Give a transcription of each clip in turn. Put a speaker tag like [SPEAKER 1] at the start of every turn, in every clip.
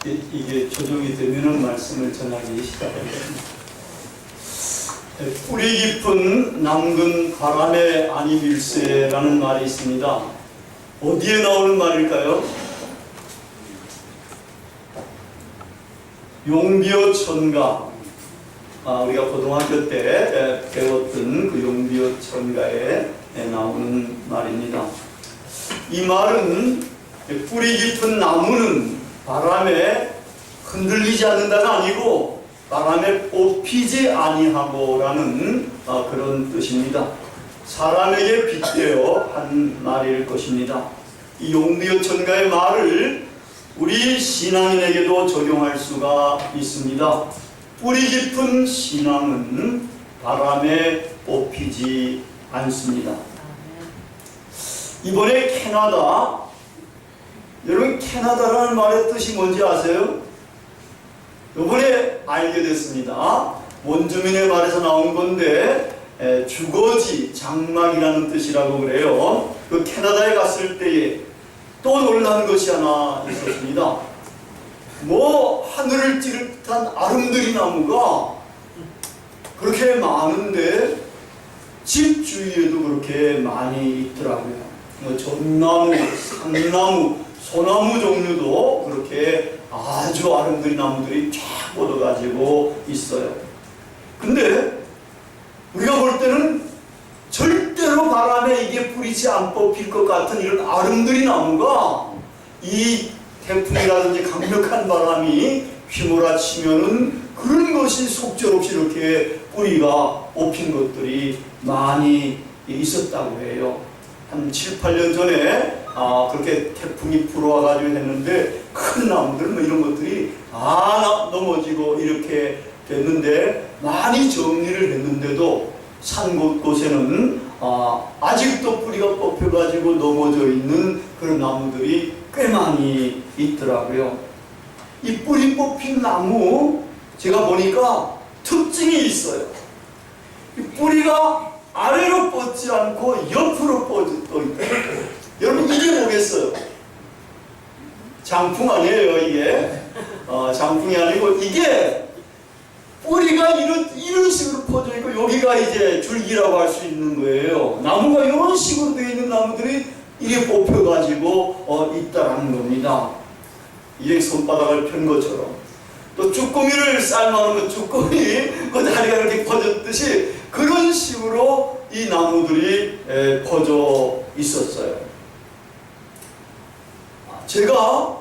[SPEAKER 1] 이게 조정이 되면은 말씀을 전하기 시작합니다. 뿌리 깊은 남근 바람에 아니밀세라는 말이 있습니다. 어디에 나오는 말일까요? 용비어 천가. 우리가 고등학교 때 배웠던 그 용비어 천가에 나오는 말입니다. 이 말은 뿌리 깊은 나무는 바람에 흔들리지 않는다가 아니고 바람에 뽑히지 아니하고라는 그런 뜻입니다. 사람에게 빗대어 한 말일 것입니다. 이 용비어 천가의 말을 우리 신앙인에게도 적용할 수가 있습니다. 뿌리 깊은 신앙은 바람에 뽑히지 않습니다. 이번에 캐나다, 여러분 캐나다라는 말의 뜻이 뭔지 아세요? 이번에 알게 됐습니다. 원주민의 말에서 나온 건데 주거지, 장막이라는 뜻이라고 그래요. 그 캐나다에 갔을 때에 또 놀란 것이 하나 있었습니다. 하늘을 찌를 듯한 아름드리 나무가 그렇게 많은데 집 주위에도 그렇게 많이 있더라고요. 전나무, 상나무, 소나무 종류도 그렇게 아주 아름드리 나무들이 쫙 뻗어가지고 있어요. 근데 우리가 볼 때는 절대로 바람에 이게 뿌리지 안 뽑힐 것 같은 이런 아름드리 나무가 이 태풍이라든지 강력한 바람이 휘몰아치면은 그런 것이 속절없이 이렇게 뿌리가 뽑힌 것들이 많이 있었다고 해요. 한 7, 8년 전에 그렇게 태풍이 불어와가지고 했는데 큰 나무들 이런 것들이 넘어지고 이렇게 됐는데 많이 정리를 했는데도 산 곳곳에는 아직도 뿌리가 뽑혀가지고 넘어져 있는 그런 나무들이 꽤 많이 있더라고요. 이 뿌리 뽑힌 나무 제가 보니까 특징이 있어요. 이 뿌리가 아래로 뻗지 않고 옆으로 뻗어 있어요. 여러분 이게 뭐겠어요? 장풍 아니에요 이게. 장풍이 아니고 이게 뿌리가 이런 식으로 퍼져 있고 여기가 이제 줄기라고 할 수 있는 거예요. 나무가 이런 식으로 되어 있는 나무들이 이게 뽑혀가지고 있다라는 겁니다. 이렇게 손바닥을 편 것처럼. 또 쭈꾸미를 삶아놓으면 쭈꾸미 그 다리가 이렇게 퍼졌듯이 그런 식으로 이 나무들이 퍼져 있었어요. 제가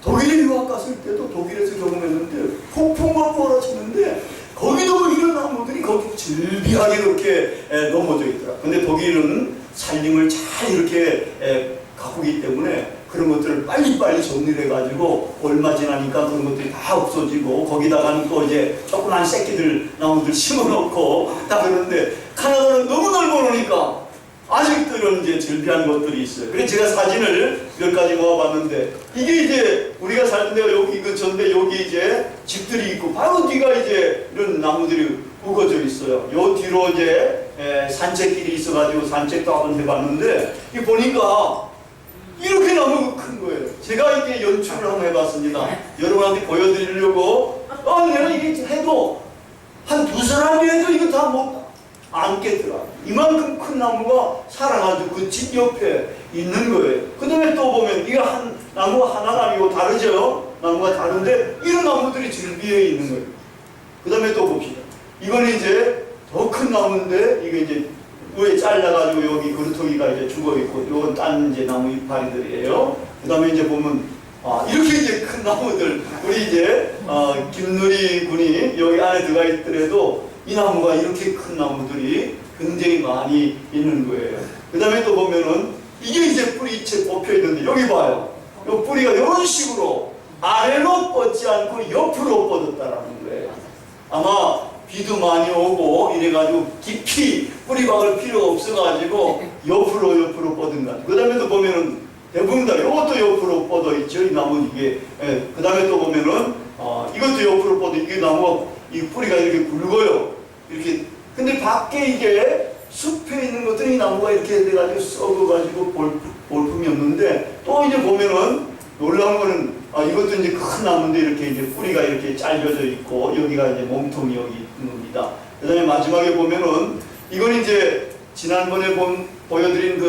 [SPEAKER 1] 독일에 유학 갔을 때도 독일에서 경험했는데 폭풍과 벌어지는데 거기도 이런 나무들이 거기 즐비하게 그렇게 넘어져 있더라. 근데 독일은 산림을 잘 이렇게 가꾸기 때문에 그런 것들을 빨리빨리 정리를 해가지고 얼마 지나니까 그런 것들이 다 없어지고 거기다가는 또 이제 조그만 새끼들 나무들 심어놓고 다 그러는데 카나다는 너무 넓어 놓으니까 아직도 이런 이제 즐비한 것들이 있어요. 그래서 제가 사진을 몇 가지 모아봤는데 이게 이제 우리가 살던 데가 여기 근처인데 여기 이제 집들이 있고 바로 뒤가 이제 이런 나무들이 우거져 있어요. 요 뒤로 이제 산책길이 있어가지고 산책도 한번 해봤는데 이 보니까 이렇게 나무가 큰 거예요. 제가 이게 연출을 한번 해봤습니다. 여러분한테 보여드리려고 내가 이게 해도 한 두 사람이 해도 이거 다 못 안겠더라. 이만큼 큰 나무가 살아가지고 그 집 옆에 있는 거예요. 그 다음에 또 보면 이거 나무가 하나가 아니고 다르죠? 나무가 다른데 이런 나무들이 줄비에 있는 거예요. 그 다음에 또 봅시다. 이거는 이제 더 큰 나무인데 이게 이제 위에 잘라가지고 여기 그루터기가 이제 죽어있고 이건 딴 이제 나무 이파리들이에요. 그 다음에 이제 보면 이렇게 이제 큰 나무들 우리 이제 김누리 군이 여기 안에 들어가 있더라도 이 나무가 이렇게 큰 나무들이 굉장히 많이 있는 거예요. 그 다음에 또 보면은 이게 이제 뿌리채 뽑혀 있는데 여기 봐요. 이 뿌리가 이런 식으로 아래로 뻗지 않고 옆으로 뻗었다라는 거예요. 아마 비도 많이 오고 이래가지고 깊이 뿌리 박을 필요가 없어가지고 옆으로 뻗은 것. 그 다음에 또 보면은 대부분 다 이것도 옆으로 뻗어 있죠. 이 나무 이게. 그 다음에 또 보면은 이것도 옆으로 뻗어. 이게 나무가 이 뿌리가 이렇게 굵어요. 이렇게. 근데 밖에 이게 숲에 있는 것들이 이 나무가 이렇게 돼가지고 썩어가지고 볼품이 없는데 또 이제 보면은 놀라운 거는 이것도 이제 큰 나무인데 이렇게 이제 뿌리가 이렇게 잘려져 있고 여기가 이제 몸통이 여기 있는 겁니다. 그 다음에 마지막에 보면은 이건 이제 지난번에 보여드린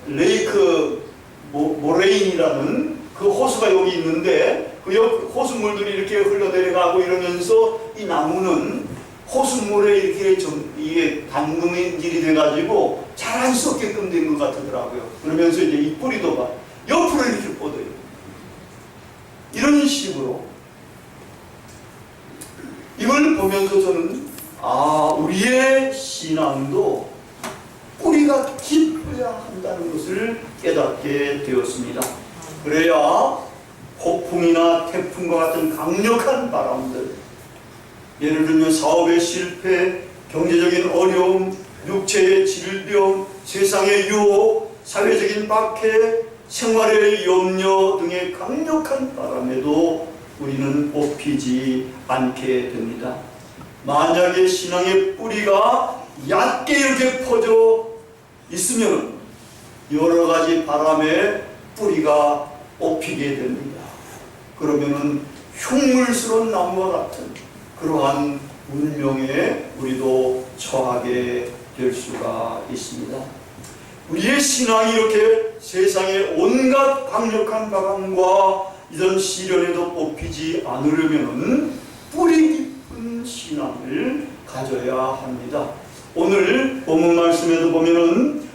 [SPEAKER 1] 레이크 모레인이라는 그 호수가 여기 있는데 그 호수물들이 이렇게 흘러내려가고 이러면서 이 나무는 호수물에 이렇게 좀 이게 담금질이 돼가지고 잘 안 썩게끔 된 것 같더라고요. 그러면서 이제 이 뿌리도 봐 옆으로 이렇게 뻗어요. 이런 식으로 이걸 보면서 저는 우리의 신앙도 뿌리가 깊어야 한다는 것을 깨닫게 되었습니다. 그래야 폭풍이나 태풍과 같은 강력한 바람들, 예를 들면 사업의 실패, 경제적인 어려움, 육체의 질병, 세상의 유혹, 사회적인 박해, 생활의 염려 등의 강력한 바람에도 우리는 뽑히지 않게 됩니다. 만약에 신앙의 뿌리가 얕게 이렇게 퍼져 있으면 여러 가지 바람에 뿌리가 뽑히게 됩니다. 그러면은 흉물스러운 나무와 같은 그러한 운명에 우리도 처하게 될 수가 있습니다. 우리의 신앙이 이렇게 세상의 온갖 강력한 바람과 이런 시련에도 뽑히지 않으려면 뿌리 깊은 신앙을 가져야 합니다. 오늘 본문 말씀에도 보면은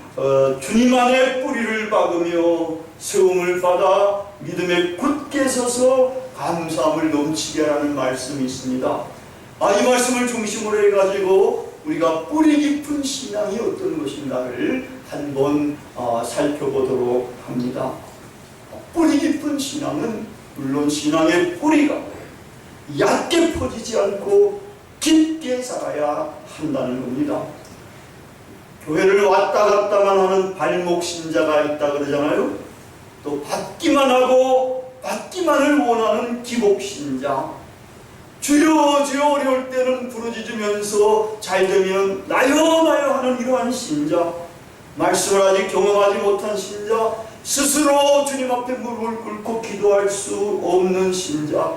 [SPEAKER 1] 주님 안에 뿌리를 박으며 세움을 받아 믿음에 굳게 서서 감사함을 넘치게 하라는 말씀이 있습니다. 이 말씀을 중심으로 해가지고 우리가 뿌리 깊은 신앙이 어떤 것인가를 한번 살펴보도록 합니다. 뿌리 깊은 신앙은 물론 신앙의 뿌리가 얕게 퍼지지 않고 깊게 살아야 한다는 겁니다. 교회를 왔다 갔다만 하는 발목 신자가 있다 그러잖아요. 또 받기만 하고 받기만을 원하는 기복 신자, 주여 주여 어려울 때는 부르짖으면서 잘 되면 나요 나요 하는 이러한 신자, 말씀을 아직 경험하지 못한 신자, 스스로 주님 앞에 무릎을 꿇고 기도할 수 없는 신자,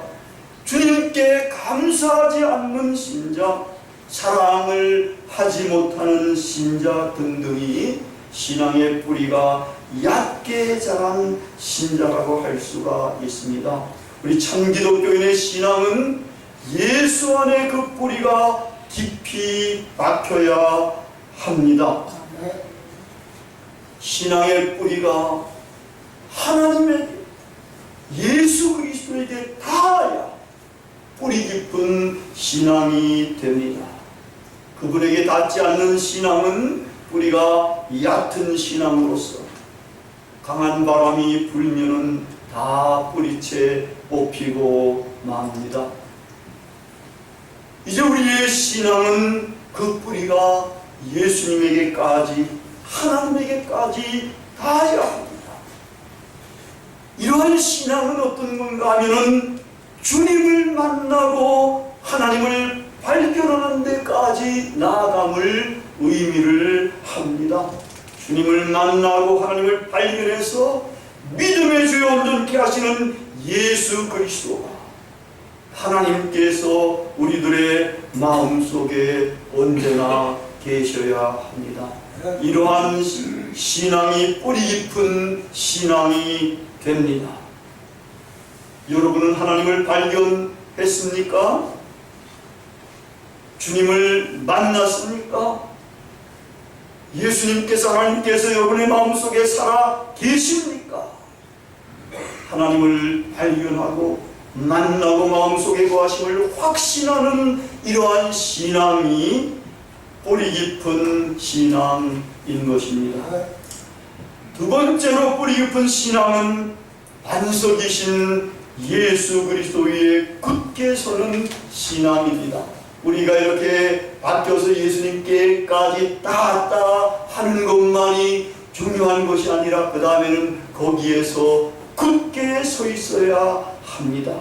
[SPEAKER 1] 주님께 감사하지 않는 신자, 사랑을 하지 못하는 신자 등등이 신앙의 뿌리가 얕게 자란 신자라고 할 수가 있습니다. 우리 참기독교인의 신앙은 예수 안에 그 뿌리가 깊이 박혀야 합니다. 신앙의 뿌리가 하나님에게, 예수 그리스도에게 닿아야 뿌리 깊은 신앙이 됩니다. 그분에게 닿지 않는 신앙은 뿌리가 얕은 신앙으로서 강한 바람이 불면은 다 뿌리채 뽑히고 맙니다. 이제 우리의 신앙은 그 뿌리가 예수님에게까지, 하나님에게까지 닿아야 합니다. 이러한 신앙은 어떤 건가 하면은 주님을 만나고 하나님을 발견하는 데까지 나아감을 의미를 합니다. 주님을 만나고 하나님을 발견해서 믿음의 주에 온전케 하시는 예수 그리스도가 하나님께서 우리들의 마음속에 언제나 계셔야 합니다. 이러한 신앙이 뿌리 깊은 신앙이 됩니다. 여러분은 하나님을 발견했습니까? 주님을 만났습니까? 예수님께서, 하나님께서 여러분의 마음속에 살아 계십니까? 하나님을 발견하고 만나고 마음속에 거하심을 확신하는 이러한 신앙이 뿌리 깊은 신앙인 것입니다. 두 번째로 뿌리 깊은 신앙은 반석이신 예수 그리스도 위에 굳게 서는 신앙입니다. 우리가 이렇게 바뀌어서 예수님께까지 닿았다 하는 것만이 중요한 것이 아니라 그 다음에는 거기에서 굳게 서 있어야 합니다.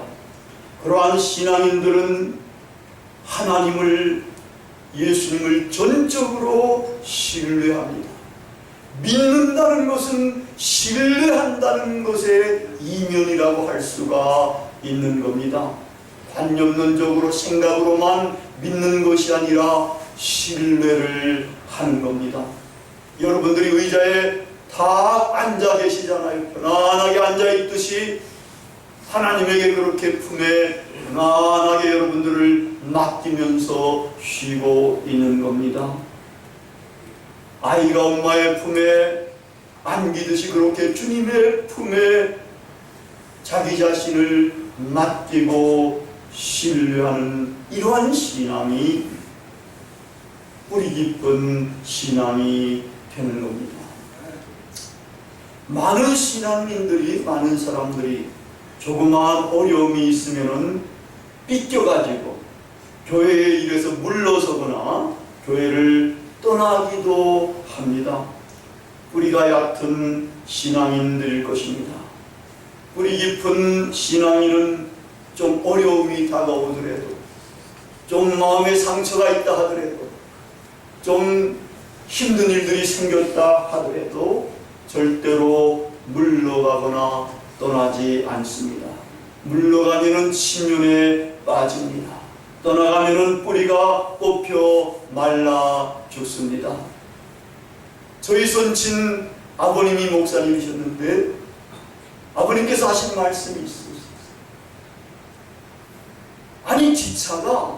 [SPEAKER 1] 그러한 신앙인들은 하나님을, 예수님을 전적으로 신뢰합니다. 믿는다는 것은 신뢰하는 신뢰한다는 것의 이면이라고 할 수가 있는 겁니다. 관념론적으로 생각으로만 믿는 것이 아니라 신뢰를 하는 겁니다. 여러분들이 의자에 다 앉아 계시잖아요. 편안하게 앉아 있듯이 하나님에게 그렇게 품에 편안하게 여러분들을 맡기면서 쉬고 있는 겁니다. 아이가 엄마의 품에 안기듯이 그렇게 주님의 품에 자기 자신을 맡기고 신뢰하는 이러한 신앙이 뿌리 깊은 신앙이 되는 겁니다. 많은 신앙인들이, 많은 사람들이 조그마한 어려움이 있으면은 삐껴가지고 교회에 이래서 물러서거나 교회를 떠나기도 합니다. 뿌리가 얕은 신앙인들일 것입니다. 뿌리 깊은 신앙인은 좀 어려움이 다가오더라도, 좀 마음에 상처가 있다 하더라도, 좀 힘든 일들이 생겼다 하더라도 절대로 물러가거나 떠나지 않습니다. 물러가면은 침륜에 빠집니다. 떠나가면은 뿌리가 뽑혀 말라 죽습니다. 저희 손친 아버님이 목사님이셨는데 아버님께서 하신 말씀이 있어요. 아니, 기차가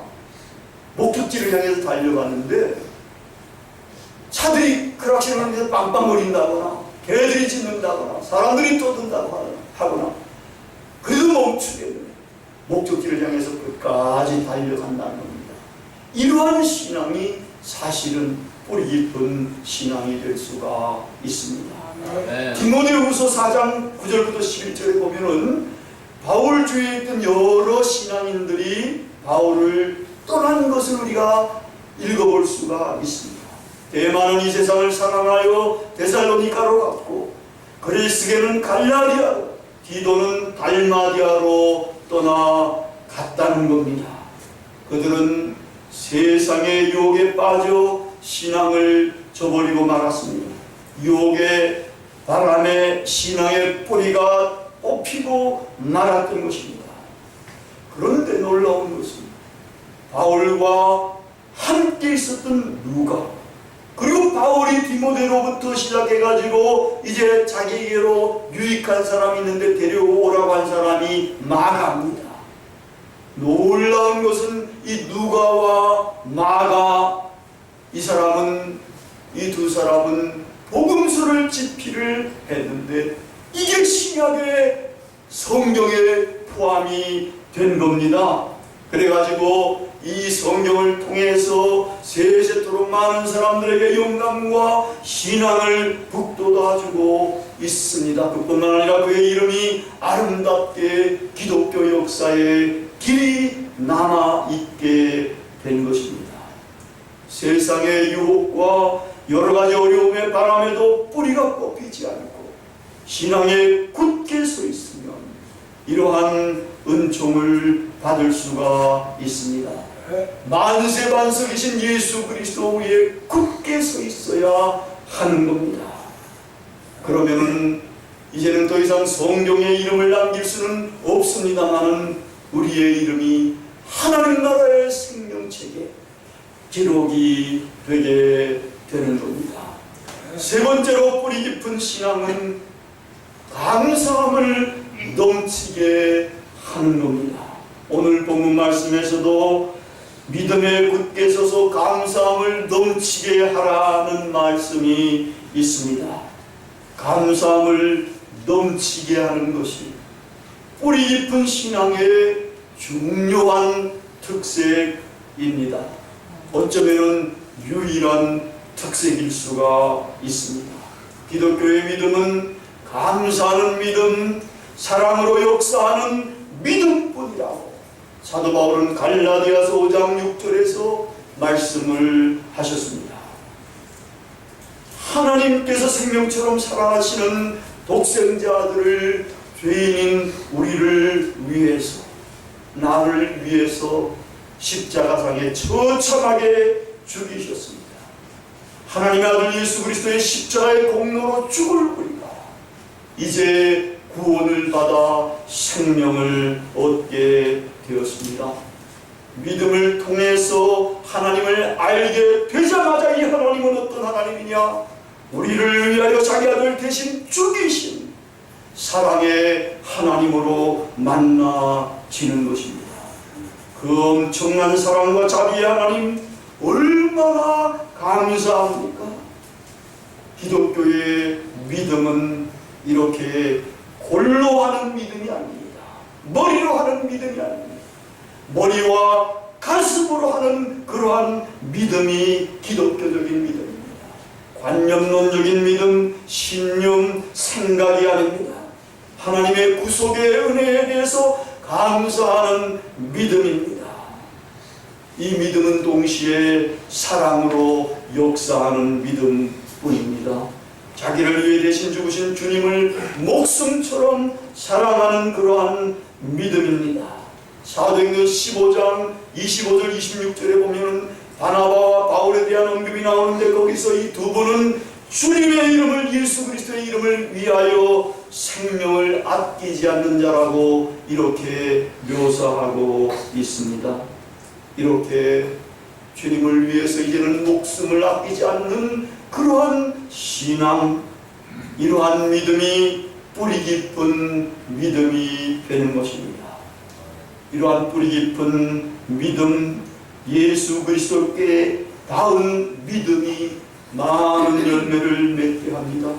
[SPEAKER 1] 목적지를 향해서 달려가는데 차들이 크락시를 하면서 빵빵거린다거나 개들이 짖는다거나 사람들이 떠든다고 하거나 그래도 멈추게 돼요. 목적지를 향해서 끝까지 달려간다는 겁니다. 이러한 신앙이 사실은 뿌리 깊은 신앙이 될 수가 있습니다. 디모데후서 4장 9절부터 11절에 보면은 바울 주위에 있던 여러 신앙인들이 바울을 떠난 것을 우리가 읽어볼 수가 있습니다. 데마는 이 세상을 사랑하여 데살로니가로 갔고, 그리스게는 갈라디아로, 디도는 달마디아로 떠나갔다는 겁니다. 그들은 세상의 유혹에 빠져 신앙을 저버리고 말았습니다. 유혹의 바람에 신앙의 뿌리가 뽑히고 말았던 것입니다. 그런데 놀라운 것은 바울과 함께 있었던 누가, 그리고 바울이 디모데로부터 시작해가지고 이제 자기에게로 유익한 사람이 있는데 데려오라고 한 사람이 마가입니다. 놀라운 것은 이 누가와 마가, 이 두 사람은 복음서를 집필을 했는데 이게 신약의 성경에 포함이 된 겁니다. 그래가지고 이 성경을 통해서 세세토록 많은 사람들에게 영감과 신앙을 북돋아주고 있습니다. 그뿐만 아니라 그의 이름이 아름답게 기독교 역사에 길이 남아있게 된 것입니다. 세상의 유혹과 여러가지 어려움의 바람에도 뿌리가 뽑히지 않고 신앙에 굳게 서 있으면 이러한 은총을 받을 수가 있습니다. 만세반석이신 예수 그리스도 위에 굳게 서 있어야 하는 겁니다. 그러면은 이제는 더 이상 성경에 이름을 남길 수는 없습니다만은 우리의 이름이 하나님 나라의 생명책에 기록이 되게 되는 겁니다. 세 번째로 뿌리 깊은 신앙은 감사함을 넘치게 하는 겁니다. 오늘 본문 말씀에서도 믿음에 굳게 서서 감사함을 넘치게 하라는 말씀이 있습니다. 감사함을 넘치게 하는 것이 뿌리 깊은 신앙의 중요한 특색입니다. 어쩌면 유일한 특색일 수가 있습니다. 기독교의 믿음은 감사하는 믿음, 사랑으로 역사하는 믿음뿐이라고 사도 바울은 갈라디아서 5장 6절에서 말씀을 하셨습니다. 하나님께서 생명처럼 사랑하시는 독생자들을 죄인인 우리를 위해서, 나를 위해서 십자가상에 처참하게 죽이셨습니다. 하나님의 아들 예수 그리스도의 십자가의 공로로 죽을 우리가 이제 구원을 받아 생명을 얻게 되었습니다. 믿음을 통해서 하나님을 알게 되자마자 이 하나님은 어떤 하나님이냐? 우리를 위하여 자기 아들 대신 죽이신 사랑의 하나님으로 만나지는 것입니다. 그 엄청난 사랑과 자비의 하나님 얼마나 감사합니까? 기독교의 믿음은 이렇게 골로 하는 믿음이 아닙니다. 머리로 하는 믿음이 아닙니다. 머리와 가슴으로 하는 그러한 믿음이 기독교적인 믿음입니다. 관념론적인 믿음, 신념, 생각이 아닙니다. 하나님의 구속의 은혜에 대해서 감사하는 믿음입니다. 이 믿음은 동시에 사랑으로 역사하는 믿음뿐입니다. 자기를 위해 대신 죽으신 주님을 목숨처럼 사랑하는 그러한 믿음입니다. 사도행전 15장 25절 26절에 보면 바나바와 바울에 대한 언급이 나오는데 거기서 이 두 분은 주님의 이름을, 예수 그리스도의 이름을 위하여 생명을 아끼지 않는 자라고 이렇게 묘사하고 있습니다. 이렇게 주님을 위해서 이제는 목숨을 아끼지 않는 그러한 신앙, 이러한 믿음이 뿌리 깊은 믿음이 되는 것입니다. 이러한 뿌리 깊은 믿음, 예수 그리스도께 닿은 믿음이 많은 열매를 맺게 합니다.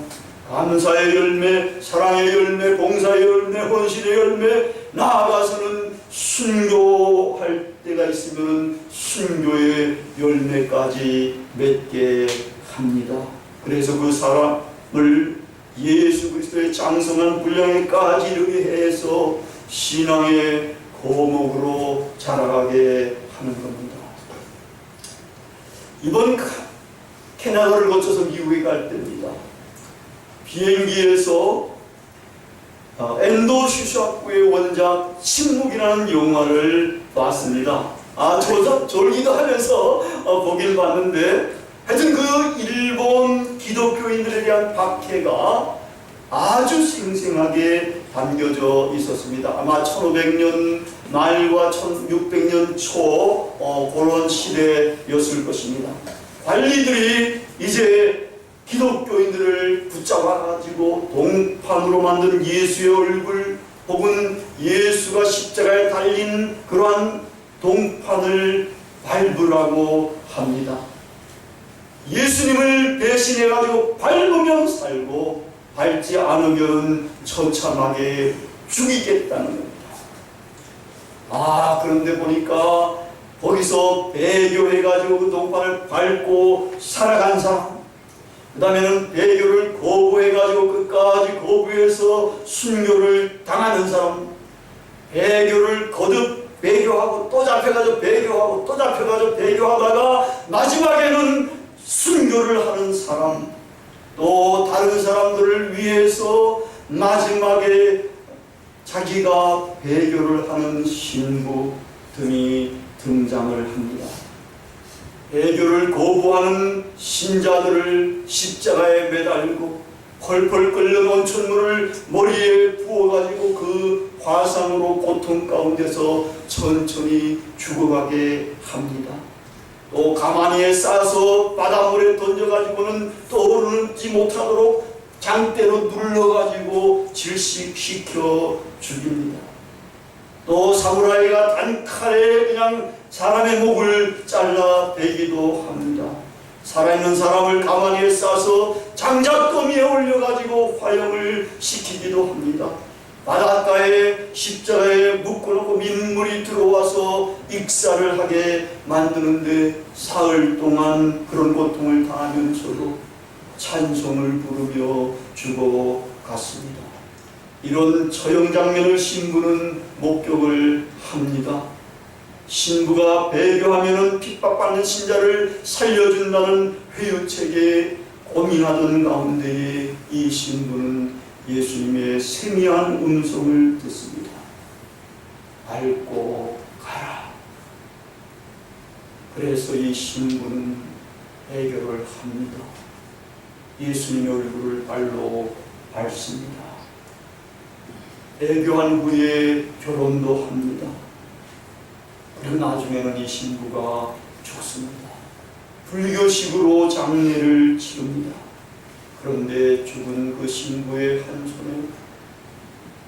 [SPEAKER 1] 감사의 열매, 사랑의 열매, 봉사의 열매, 헌신의 열매, 나아가서는 순교할 때가 있으면 순교의 열매까지 맺게 합니다. 그래서 그 사람을 예수 그리스도의 장성한 분량에까지 이르게 해서 신앙의 거목으로 자라가게 하는 겁니다. 이번 캐나다를 거쳐서 미국에 갈 때입니다. 비행기에서 엔도 슈샤프의 원작 침묵이라는 영화를 봤습니다. 졸기도 하면서 보긴 봤는데 하여튼 그 일본 기독교인들에 대한 박해가 아주 생생하게 담겨져 있었습니다. 아마 1500년 말과 1600년 초 그런 시대였을 것입니다. 관리들이 이제 기독교인들을 붙잡아가지고 동판으로 만든 예수의 얼굴 혹은 예수가 십자가에 달린 그러한 동판을 밟으라고 합니다. 예수님을 대신해가지고 밟으면 살고 밟지 않으면 처참하게 죽이겠다는 겁니다. 그런데 보니까 거기서 배교해가지고 그 동판을 밟고 살아간 사람, 그 다음에는 배교를 거부해가지고 끝까지 거부해서 순교를 당하는 사람, 배교를 거듭 배교하고 또 잡혀가지고 배교하고 또 잡혀가지고 배교하다가 마지막에는 순교를 하는 사람, 또 다른 사람들을 위해서 마지막에 자기가 배교를 하는 신부 등이 등장을 합니다. 배교를 거부하는 신자들을 십자가에 매달고 펄펄 끓는 온천물을 머리에 부어가지고 그 화상으로 고통 가운데서 천천히 죽어가게 합니다. 또 가마니에 싸서 바닷물에 던져가지고는 떠오르지 못하도록 장대로 눌러가지고 질식시켜 죽입니다. 또 사무라이가 단칼에 그냥 사람의 목을 잘라 베기도 합니다. 살아있는 사람을 가마니에 싸서 장작더미에 올려가지고 화형을 시키기도 합니다. 바닷가에 십자가에 묶어놓고 민물이 들어와서 익사를 하게 만드는데 사흘 동안 그런 고통을 당하면서도 찬송을 부르며 죽어갔습니다. 이런 처형 장면을 신부는 목격을 합니다. 신부가 배교하면은 핍박받는 신자를 살려준다는 회유책에 고민하던 가운데에 이 신부는 예수님의 세미한 음성을 듣습니다. 밟고 가라. 그래서 이 신부는 배교를 합니다. 예수님의 얼굴을 발로 밟습니다. 애교한 후에 결혼도 합니다. 그리고 나중에는 이 신부가 죽습니다. 불교식으로 장례를 치릅니다. 그런데 죽은 그 신부의 한 손에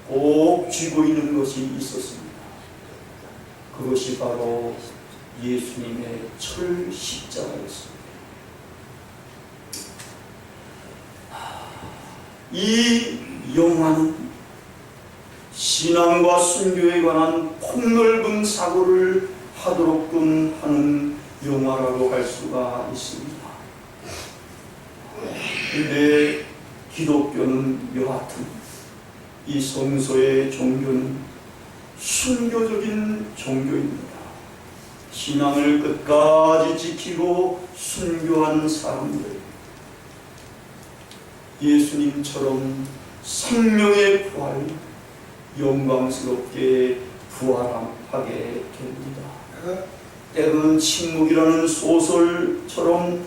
[SPEAKER 1] 꼭 쥐고 있는 것이 있었습니다. 그것이 바로 예수님의 철 십자가였습니다. 이 영화는 신앙과 순교에 관한 폭넓은 사고를 하도록끔 하는 영화라고 할 수가 있습니다. 그런데 기독교는 여하튼 이 성서의 종교는 순교적인 종교입니다. 신앙을 끝까지 지키고 순교한 사람들, 예수님처럼 생명의 부활, 영광스럽게 부활하게 됩니다. 때로는 침묵이라는 소설처럼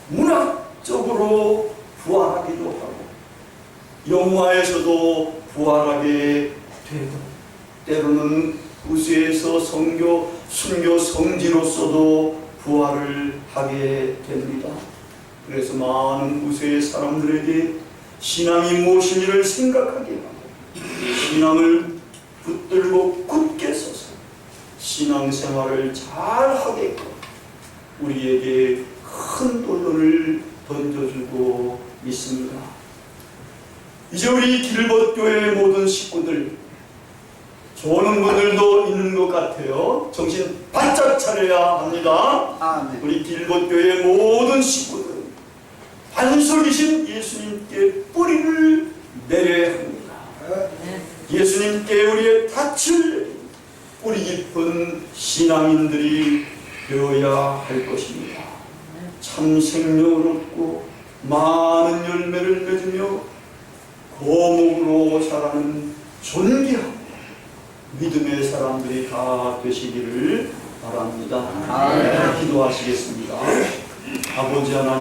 [SPEAKER 1] 문학적으로 부활하기도 하고 영화에서도 부활하게 되고 때로는 구세에서 순교 성지로서도 부활을 하게 됩니다. 그래서 많은 구세의 사람들에게 신앙이 무엇인지를 생각하게 하고 신앙을 붙들고 굳게 서서 신앙생활을 잘 하게끔 우리에게 큰 도전을 던져주고 있습니다. 이제 우리 길벗교회의 모든 식구들, 좋은 분들도 있는 것 같아요. 정신 바짝 차려야 합니다.
[SPEAKER 2] 아멘.
[SPEAKER 1] 우리 길벗교회의 모든 식구들, 반석이신 예수님께 뿌리를 내려야 합니다. 예수님께 우리의 닻을 뿌리 깊은 신앙인들이 되어야 할 것입니다. 참 생명을 얻고 많은 열매를 맺으며 거목으로 자라는 존귀한 믿음의 사람들이 다 되시기를 바랍니다. 기도하시겠습니다. 아버지 하나님,